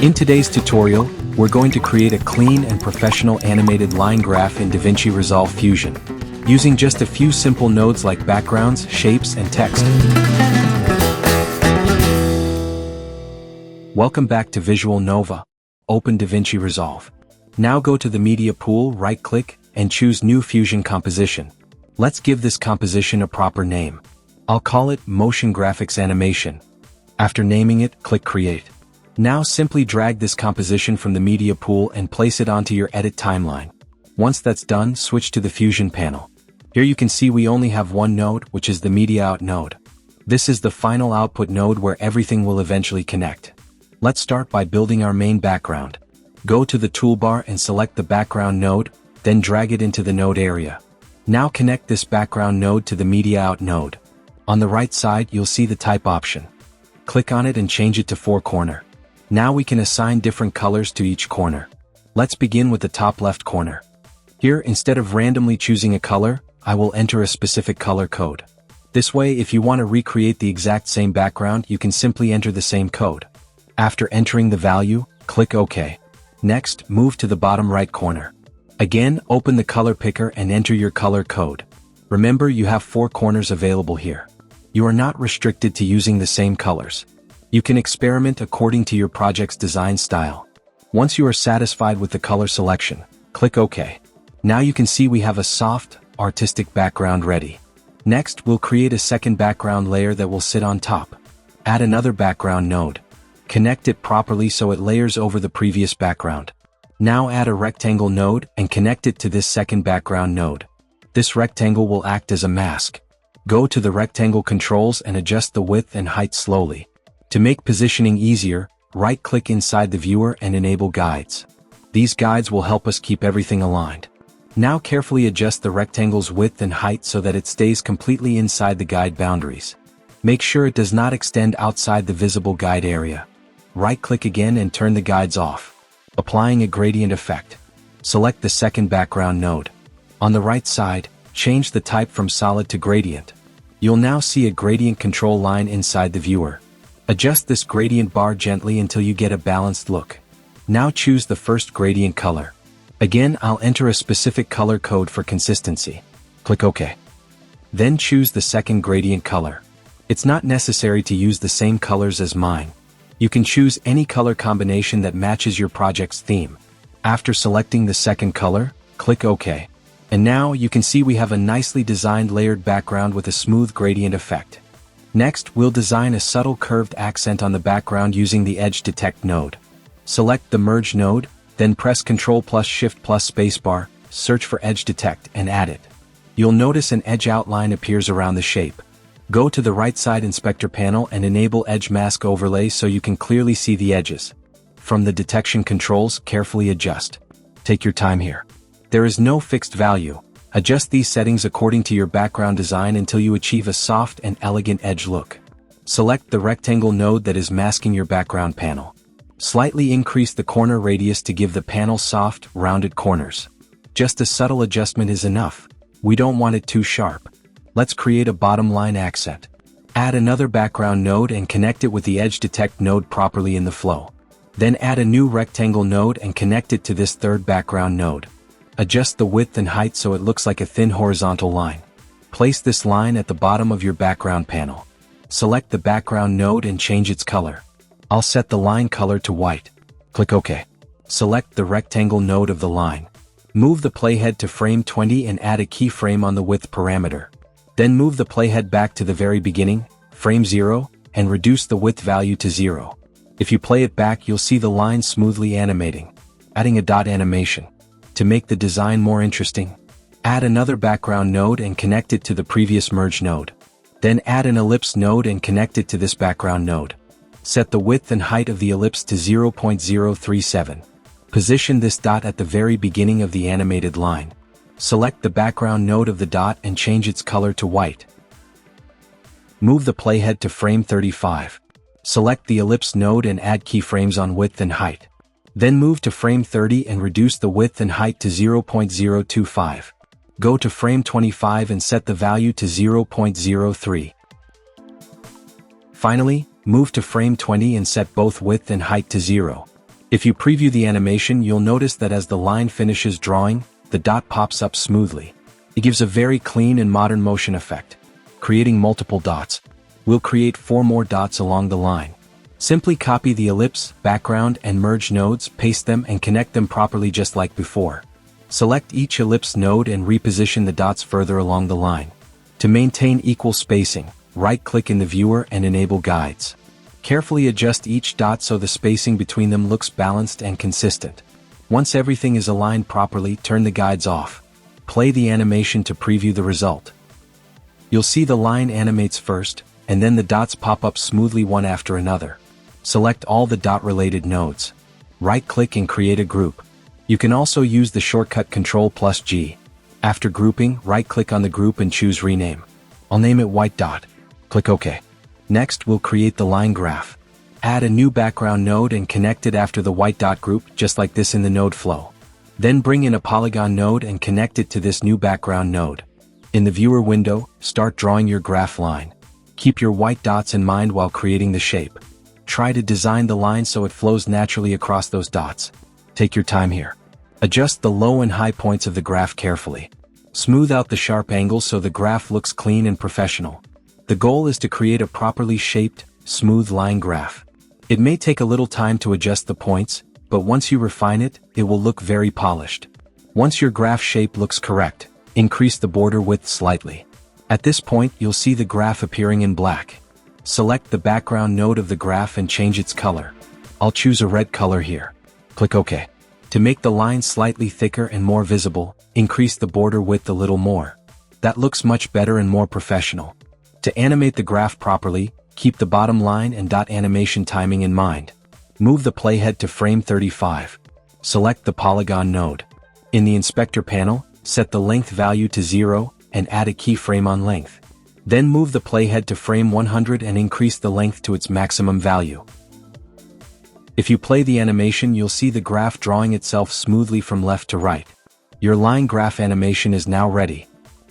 In today's tutorial, we're going to create a clean and professional animated line graph in DaVinci Resolve Fusion, using just a few simple nodes like backgrounds, shapes, and text. Welcome back to Visual Nova. Open DaVinci Resolve. Now go to the Media Pool, right-click, and choose New Fusion Composition. Let's give this composition a proper name. I'll call it Motion Graphics Animation. After naming it, click Create. Now simply drag this composition from the Media Pool and place it onto your edit timeline. Once that's done, switch to the Fusion panel. Here you can see we only have one node, which is the Media Out node. This is the final output node where everything will eventually connect. Let's start by building our main background. Go to the toolbar and select the background node, then drag it into the node area. Now connect this background node to the Media Out node. On the right side, you'll see the type option. Click on it and change it to 4-corner. Now we can assign different colors to each corner. Let's begin with the top left corner. Here, instead of randomly choosing a color, I will enter a specific color code. This way, if you want to recreate the exact same background, you can simply enter the same code. After entering the value, click OK. Next, move to the bottom right corner. Again, open the color picker and enter your color code. Remember, you have 4 corners available here. You are not restricted to using the same colors. You can experiment according to your project's design style. Once you are satisfied with the color selection, click OK. Now you can see we have a soft, artistic background ready. Next, we'll create a second background layer that will sit on top. Add another background node. Connect it properly so it layers over the previous background. Now add a rectangle node and connect it to this second background node. This rectangle will act as a mask. Go to the rectangle controls and adjust the width and height slowly. To make positioning easier, right-click inside the viewer and enable guides. These guides will help us keep everything aligned. Now carefully adjust the rectangle's width and height so that it stays completely inside the guide boundaries. Make sure it does not extend outside the visible guide area. Right-click again and turn the guides off. Applying a gradient effect. Select the second background node. On the right side, change the type from solid to gradient. You'll now see a gradient control line inside the viewer. Adjust this gradient bar gently until you get a balanced look. Now choose the first gradient color. Again, I'll enter a specific color code for consistency. Click OK. Then choose the second gradient color. It's not necessary to use the same colors as mine. You can choose any color combination that matches your project's theme. After selecting the second color, click OK. And now you can see we have a nicely designed layered background with a smooth gradient effect. Next, we'll design a subtle curved accent on the background using the Edge Detect node. Select the Merge node, then press Ctrl plus Shift plus Spacebar, search for Edge Detect and add it. You'll notice an edge outline appears around the shape. Go to the right side inspector panel and enable Edge Mask Overlay so you can clearly see the edges. From the detection controls, carefully adjust. Take your time here. There is no fixed value. Adjust these settings according to your background design until you achieve a soft and elegant edge look. Select the rectangle node that is masking your background panel. Slightly increase the corner radius to give the panel soft, rounded corners. Just a subtle adjustment is enough. We don't want it too sharp. Let's create a bottom line accent. Add another background node and connect it with the Edge Detect node properly in the flow. Then add a new rectangle node and connect it to this third background node. Adjust the width and height so it looks like a thin horizontal line. Place this line at the bottom of your background panel. Select the background node and change its color. I'll set the line color to white. Click OK. Select the rectangle node of the line. Move the playhead to frame 20 and add a keyframe on the width parameter. Then move the playhead back to the very beginning, frame 0, and reduce the width value to 0. If you play it back, you'll see the line smoothly animating. Adding a dot animation. To make the design more interesting, add another background node and connect it to the previous merge node. Then add an ellipse node and connect it to this background node. Set the width and height of the ellipse to 0.037. Position this dot at the very beginning of the animated line. Select the background node of the dot and change its color to white. Move the playhead to frame 35. Select the ellipse node and add keyframes on width and height. Then move to frame 30 and reduce the width and height to 0.025. Go to frame 25 and set the value to 0.03. Finally, move to frame 20 and set both width and height to 0. If you preview the animation, you'll notice that as the line finishes drawing, the dot pops up smoothly. It gives a very clean and modern motion effect. Creating multiple dots. We'll create 4 more dots along the line. Simply copy the ellipse, background, and merge nodes, paste them and connect them properly just like before. Select each ellipse node and reposition the dots further along the line. To maintain equal spacing, right-click in the viewer and enable guides. Carefully adjust each dot so the spacing between them looks balanced and consistent. Once everything is aligned properly, turn the guides off. Play the animation to preview the result. You'll see the line animates first, and then the dots pop up smoothly one after another. Select all the dot-related nodes. Right-click and create a group. You can also use the shortcut Ctrl+G. After grouping, right-click on the group and choose Rename. I'll name it White Dot. Click OK. Next, we'll create the line graph. Add a new background node and connect it after the white dot group, just like this in the node flow. Then bring in a Polygon node and connect it to this new background node. In the viewer window, start drawing your graph line. Keep your white dots in mind while creating the shape. Try to design the line so it flows naturally across those dots. Take your time here. Adjust the low and high points of the graph carefully. Smooth out the sharp angles so the graph looks clean and professional. The goal is to create a properly shaped, smooth line graph. It may take a little time to adjust the points, but once you refine it, it will look very polished. Once your graph shape looks correct, increase the border width slightly. At this point, you'll see the graph appearing in black. Select the background node of the graph and change its color. I'll choose a red color here. Click OK. To make the line slightly thicker and more visible, increase the border width a little more. That looks much better and more professional. To animate the graph properly, keep the bottom line and dot animation timing in mind. Move the playhead to frame 35. Select the Polygon node. In the inspector panel, set the length value to 0 and add a keyframe on length. Then move the playhead to frame 100 and increase the length to its maximum value. If you play the animation, you'll see the graph drawing itself smoothly from left to right. Your line graph animation is now ready.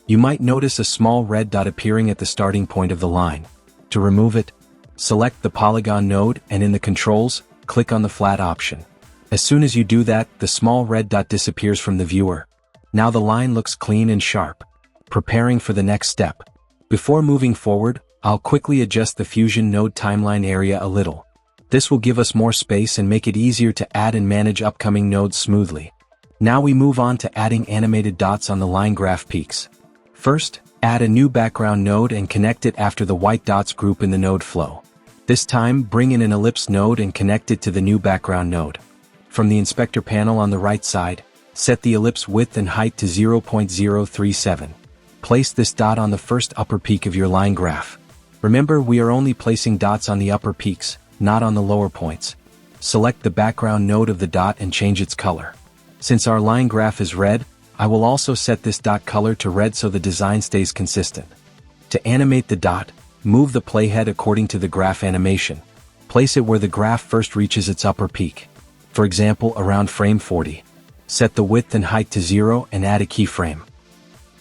You might notice a small red dot appearing at the starting point of the line. To remove it, select the Polygon node and in the controls, click on the flat option. As soon as you do that, the small red dot disappears from the viewer. Now the line looks clean and sharp. Preparing for the next step. Before moving forward, I'll quickly adjust the Fusion node timeline area a little. This will give us more space and make it easier to add and manage upcoming nodes smoothly. Now we move on to adding animated dots on the line graph peaks. First, add a new background node and connect it after the white dots group in the node flow. This time, bring in an ellipse node and connect it to the new background node. From the inspector panel on the right side, set the ellipse width and height to 0.037. Place this dot on the first upper peak of your line graph. Remember, we are only placing dots on the upper peaks, not on the lower points. Select the background node of the dot and change its color. Since our line graph is red, I will also set this dot color to red so the design stays consistent. To animate the dot, move the playhead according to the graph animation. Place it where the graph first reaches its upper peak. For example, around frame 40. Set the width and height to 0 and add a keyframe.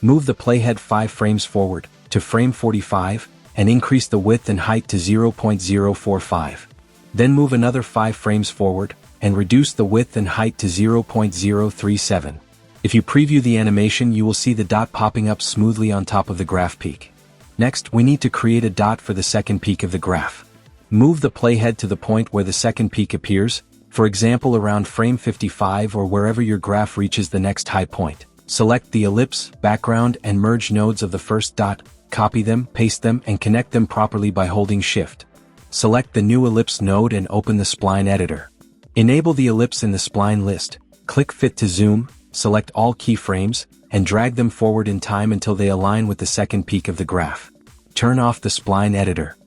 Move the playhead 5 frames forward, to frame 45, and increase the width and height to 0.045. Then move another 5 frames forward, and reduce the width and height to 0.037. If you preview the animation, you will see the dot popping up smoothly on top of the graph peak. Next, we need to create a dot for the second peak of the graph. Move the playhead to the point where the second peak appears, for example around frame 55 or wherever your graph reaches the next high point. Select the ellipse, background, and merge nodes of the first dot, copy them, paste them, and connect them properly by holding Shift. Select the new ellipse node and open the spline editor. Enable the ellipse in the spline list, click Fit to zoom, select all keyframes, and drag them forward in time until they align with the second peak of the graph. Turn off the spline editor.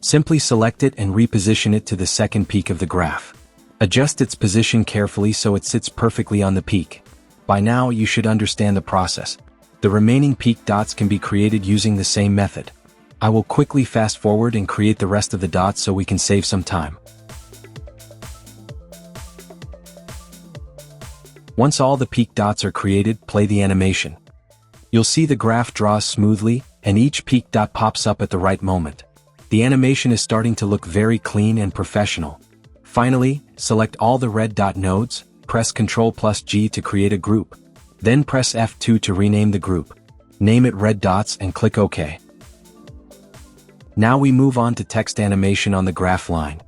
Simply select it and reposition it to the second peak of the graph. Adjust its position carefully so it sits perfectly on the peak. By now, you should understand the process. The remaining peak dots can be created using the same method. I will quickly fast forward and create the rest of the dots so we can save some time. Once all the peak dots are created, play the animation. You'll see the graph draws smoothly, and each peak dot pops up at the right moment. The animation is starting to look very clean and professional. Finally, select all the red dot nodes, press Ctrl+G to create a group. Then press F2 to rename the group. Name it red dots and click OK. Now we move on to text animation on the graph line.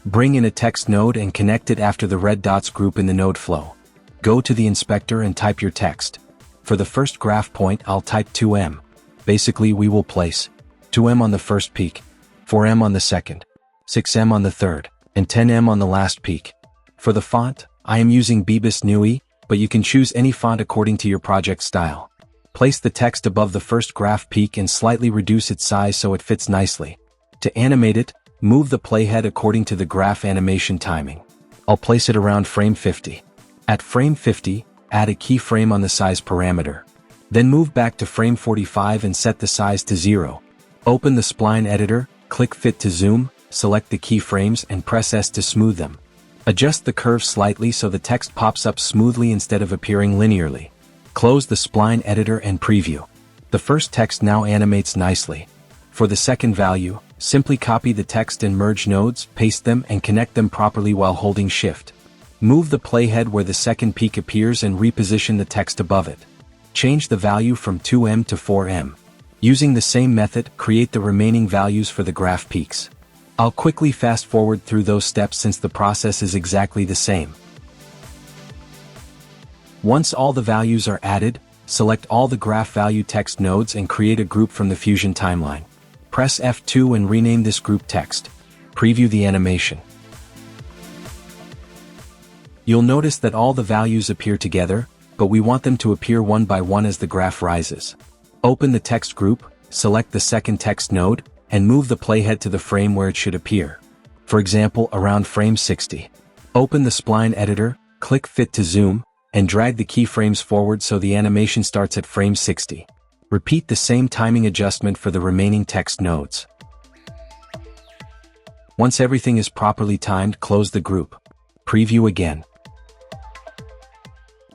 Bring in a text node and connect it after the red dots group in the node flow. Go to the inspector and type your text. For the first graph point, I'll type 2M. Basically, we will place 2M on the first peak, 4M on the second, 6M on the third, and 10M on the last peak. For the font, I am using Bebas Neue, but you can choose any font according to your project style. Place the text above the first graph peak and slightly reduce its size so it fits nicely. To animate it, move the playhead according to the graph animation timing. I'll place it around frame 50. At frame 50, add a keyframe on the size parameter. Then move back to frame 45 and set the size to 0. Open the spline editor, click Fit to zoom, select the keyframes and press S to smooth them. Adjust the curve slightly so the text pops up smoothly instead of appearing linearly. Close the spline editor and preview. The first text now animates nicely. For the second value, simply copy the text and merge nodes, paste them and connect them properly while holding Shift. Move the playhead where the second peak appears and reposition the text above it. Change the value from 2M to 4M. Using the same method, create the remaining values for the graph peaks. I'll quickly fast forward through those steps since the process is exactly the same. Once all the values are added, select all the graph value text nodes and create a group from the Fusion timeline. Press F2 and rename this group text. Preview the animation. You'll notice that all the values appear together, but we want them to appear one by one as the graph rises. Open the text group, select the second text node, and move the playhead to the frame where it should appear. For example, around frame 60. Open the spline editor, click Fit to zoom, and drag the keyframes forward so the animation starts at frame 60. Repeat the same timing adjustment for the remaining text nodes. Once everything is properly timed, close the group. Preview again.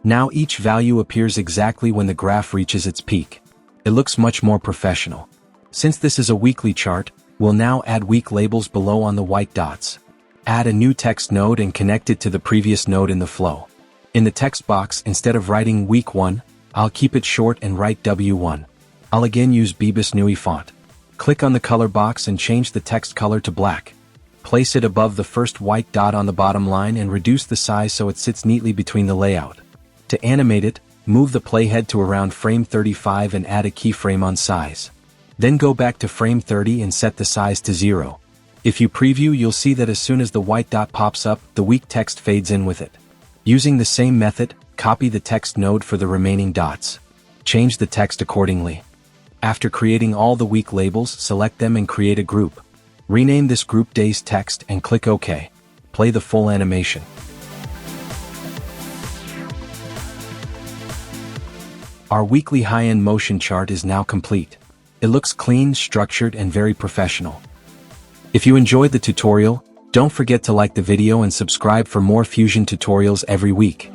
Now each value appears exactly when the graph reaches its peak. It looks much more professional. Since this is a weekly chart, we'll now add week labels below on the white dots. Add a new text node and connect it to the previous node in the flow. In the text box, instead of writing week 1, I'll keep it short and write W1. I'll again use Bebas Neue font. Click on the color box and change the text color to black. Place it above the first white dot on the bottom line and reduce the size so it sits neatly between the layout. To animate it, move the playhead to around frame 35 and add a keyframe on size. Then go back to frame 30 and set the size to 0. If you preview, you'll see that as soon as the white dot pops up, the week text fades in with it. Using the same method, copy the text node for the remaining dots. Change the text accordingly. After creating all the week labels, select them and create a group. Rename this group Days Text and click OK. Play the full animation. Our weekly high-end motion chart is now complete. It looks clean, structured, and very professional. If you enjoyed the tutorial, don't forget to like the video and subscribe for more Fusion tutorials every week.